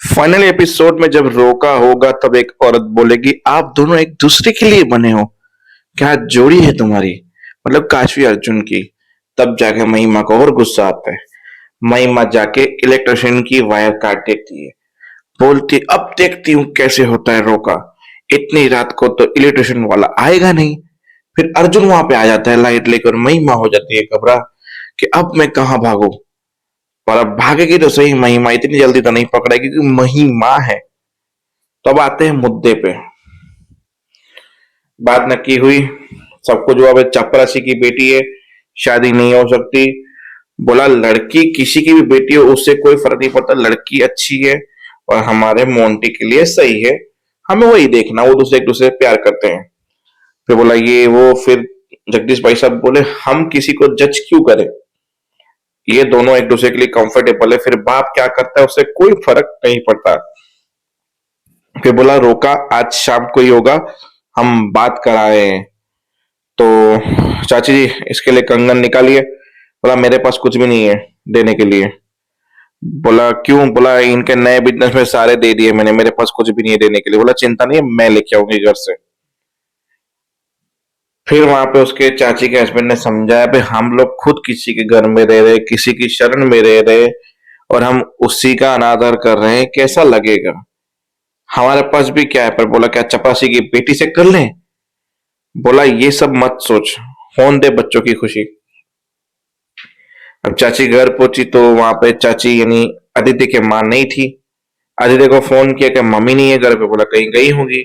Final episode में जब रोका होगा तब एक औरत बोलेगी, आप दोनों एक दूसरे के लिए बने हो। क्या जोड़ी है तुम्हारी। मतलब काशवी अर्जुन की। तब जाके महिमा को और गुस्सा आता है। महिमा जाके इलेक्ट्रिशियन की वायर काट देती है। बोलती, अब देखती हूँ कैसे होता है रोका। इतनी रात को तो इलेक्ट्रिशियन वाला आएगा नहीं। फिर अर्जुन वहां पे आ जाता है लाइट लेकर। महिमा हो जाती है घबरा कि अब मैं कहाँ भागू। पर अब भागेगी तो सही, महिमा इतनी जल्दी तो नहीं पकड़ेगी क्योंकि महिमा है। तो अब आते हैं मुद्दे पे। बात नक्की हुई। सबको जो अब चपरासी की बेटी है, शादी नहीं हो सकती। बोला लड़की किसी की भी बेटी हो उससे कोई फर्क नहीं पड़ता, लड़की अच्छी है और हमारे मोंटी के लिए सही है। हमें वही देखना, वो दूसरे एक दूसरे से प्यार करते हैं। फिर बोला ये वो। फिर जगदीश भाई साहब बोले हम किसी को जज क्यों करें, ये दोनों एक दूसरे के लिए कंफर्टेबल है, फिर बाप क्या करता है उससे कोई फर्क नहीं पड़ता। फिर बोला रोका आज शाम को ही होगा, हम बात कराए हैं। तो चाची जी इसके लिए कंगन निकालिए। बोला मेरे पास कुछ भी नहीं है देने के लिए। बोला क्यों। बोला इनके नए बिजनेस में सारे दे दिए मैंने, मेरे पास कुछ भी नहीं है देने के लिए। बोला चिंता नहीं है, मैं लेके आऊंगी घर से। फिर वहां पे उसके चाची के हस्बैंड ने समझाया भाई हम लोग खुद किसी के घर में रह रहे, किसी की शरण में रह रहे और हम उसी का अनादर कर रहे हैं, कैसा लगेगा। हमारे पास भी क्या है। पर बोला क्या चपरासी की बेटी से कर लें। बोला ये सब मत सोच, होने दे बच्चों की खुशी। अब चाची घर पहुंची तो वहां पे चाची यानी अदिति के माँ नहीं थी। अदिति को फोन किया कि मम्मी नहीं है घर पे। बोला कहीं गई होगी।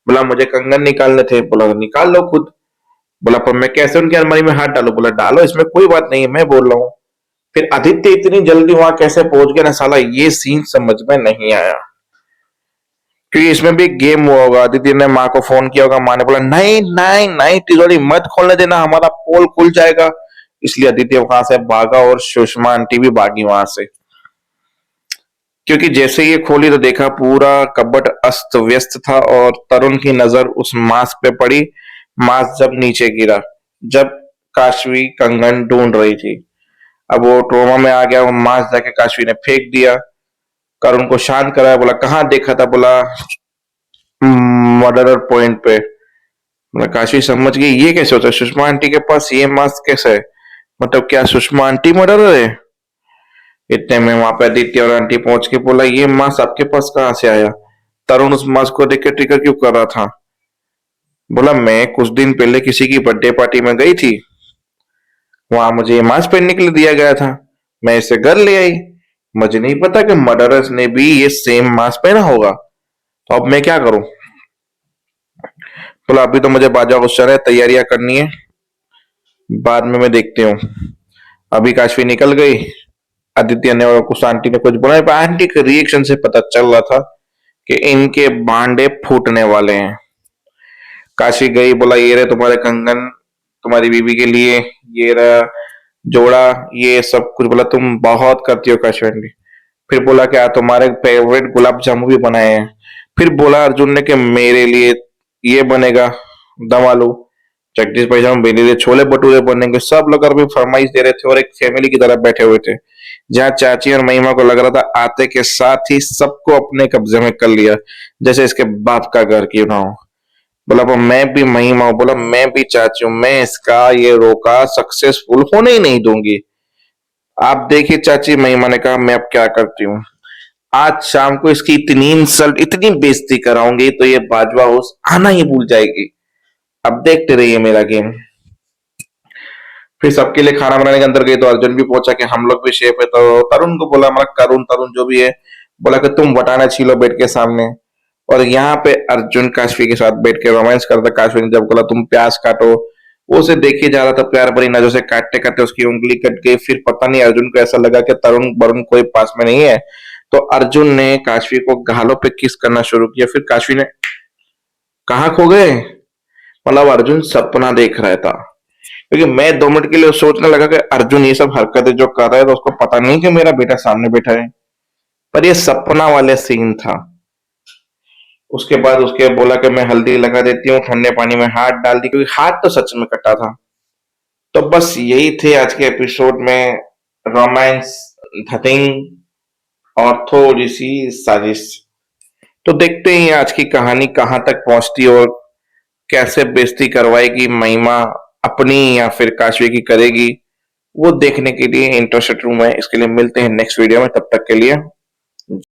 बोला मुझे कंगन निकालने थे। बोला निकाल लो खुद। बोला पर मैं कैसे उनकी अलमारी में हाथ डालू। बोला डालो, इसमें कोई बात नहीं है, मैं बोल रहा हूँ। फिर आदित्य इतनी जल्दी वहां कैसे पहुंच गया ना साला, ये सीन समझ में नहीं आया। क्योंकि इसमें भी गेम हुआ होगा। आदित्य ने माँ को फोन किया होगा, माँ ने बोला नहीं नहीं नहीं तिजोरी मत खोलने देना, हमारा पोल खुल जाएगा। इसलिए आदित्य वहां से भागा और सुषमा आंटी भी भागी वहां से। क्योंकि जैसे ये खोली तो देखा पूरा कबट अस्त व्यस्त था और तरुण की नजर उस मांस पे पड़ी। मांस जब नीचे गिरा, जब काशवी कंगन ढूंढ रही थी। अब वो ट्रोमा में आ गया, वो मांस जाके काशवी ने फेंक दिया। करुण को शांत कराया। बोला कहाँ देखा था। बोला मर्डरर पॉइंट पे। बोला काशवी समझ गई ये कैसे होता है, सुषमा आंटी के पास ये मास्क कैसे है। मतलब क्या सुषमा आंटी मर्डरर है। इतने में वहां पे आदित्य और आंटी पहुंच के बोला ये मास्क आपके पास कहाँ से आया। तरुण उस मास्क को देख के ट्रिगर क्यों कर रहा था। बोला मैं कुछ दिन पहले किसी की बर्थडे पार्टी में गई थी, वहां मुझे ये मास्क पहनने के लिए दिया गया था, मैं इसे घर ले आई। मुझे नहीं पता कि मर्डरर्स ने भी ये सेम मास्क पहना होगा, तो अब मैं क्या करूं। बोला अभी तो मुझे बाजा गुस्सा है, तैयारियां करनी है, बाद में मैं देखती हूँ। अभी काशवी निकल गई। आदित्य ने और कुछ आंटी ने कुछ बोला, पर आंटी के रिएक्शन से पता चल रहा था कि इनके बांडे फूटने वाले हैं। काशी गई, बोला ये रहे तुम्हारे कंगन, तुम्हारी बीबी के लिए, ये रहा जोड़ा, ये सब कुछ। बोला तुम बहुत करती हो काशी आंटी। फिर बोला क्या तुम्हारे फेवरेट गुलाब जामुन भी बनाए हैं। फिर बोला अर्जुन ने कि मेरे लिए ये बनेगा दम आलू। जगदीश भाई साहब मेरे लिए छोले भटूरे बनेंगे। सब लोग अभी फरमाइश दे रहे थे और एक फैमिली की तरह बैठे हुए थे। जहाँ चाची और महिमा को लग रहा था आते के साथ ही सबको अपने कब्जे में कर लिया, जैसे इसके बाप का घर क्यों ना हो। बोला पर मैं भी महिमा हूं, बोला मैं भी चाची हूं, मैं इसका ये रोका सक्सेसफुल होने ही नहीं दूंगी। आप देखिए चाची, महिमा ने कहा मैं अब क्या करती हूँ। आज शाम को इसकी इतनी इंसल्ट, इतनी बेइज्जती कराऊंगी तो ये बाजवा हाउस आना ही भूल जाएगी। अब देखते रहिए मेरा गेम। फिर सबके लिए खाना बनाने के अंदर गई तो अर्जुन भी पहुंचा कि हम लोग भी शेफ है। तो तरुण को बोला, मतलब करुण तरुण जो भी है, बोला कि तुम वटाना छीलो बेड के सामने। और यहाँ पे अर्जुन काशवी के साथ बैठ के रोमांस करता। काशवी ने जब बोला तुम प्याज काटो, वो उसे देखे जा रहा था प्यार भरी नजर से, काटते काटते उसकी उंगली कट गई। फिर पता नहीं अर्जुन को ऐसा लगा कि तरुण वरुण कोई पास में नहीं है, तो अर्जुन ने काशवी को गालों पे किस करना शुरू किया। फिर काशवी ने कहा खो गए। मतलब अर्जुन सपना देख रहा था। क्योंकि मैं 2 मिनट के लिए सोचने लगा कि अर्जुन ये सब हरकतें जो कर रहा है तो उसको पता नहीं कि मेरा बेटा सामने बैठा है, पर ये सपना वाले सीन था। उसके बाद उसके बोला कि मैं हल्दी लगा देती हूँ, ठंडे पानी में हाथ डाल दी, क्योंकि हाथ तो सच में कटा था। तो बस यही थे आज के एपिसोड में रोमांस, धतिंग और थोड़ी सी साजिश। तो देखते हैं आज की कहानी कहां तक पहुंचती है और कैसे बेइज्जती करवाएगी महिमा अपनी या फिर काशवी की करेगी। वो देखने के लिए इंटरेस्टेड हूं मैं। इसके लिए मिलते हैं नेक्स्ट वीडियो में, तब तक के लिए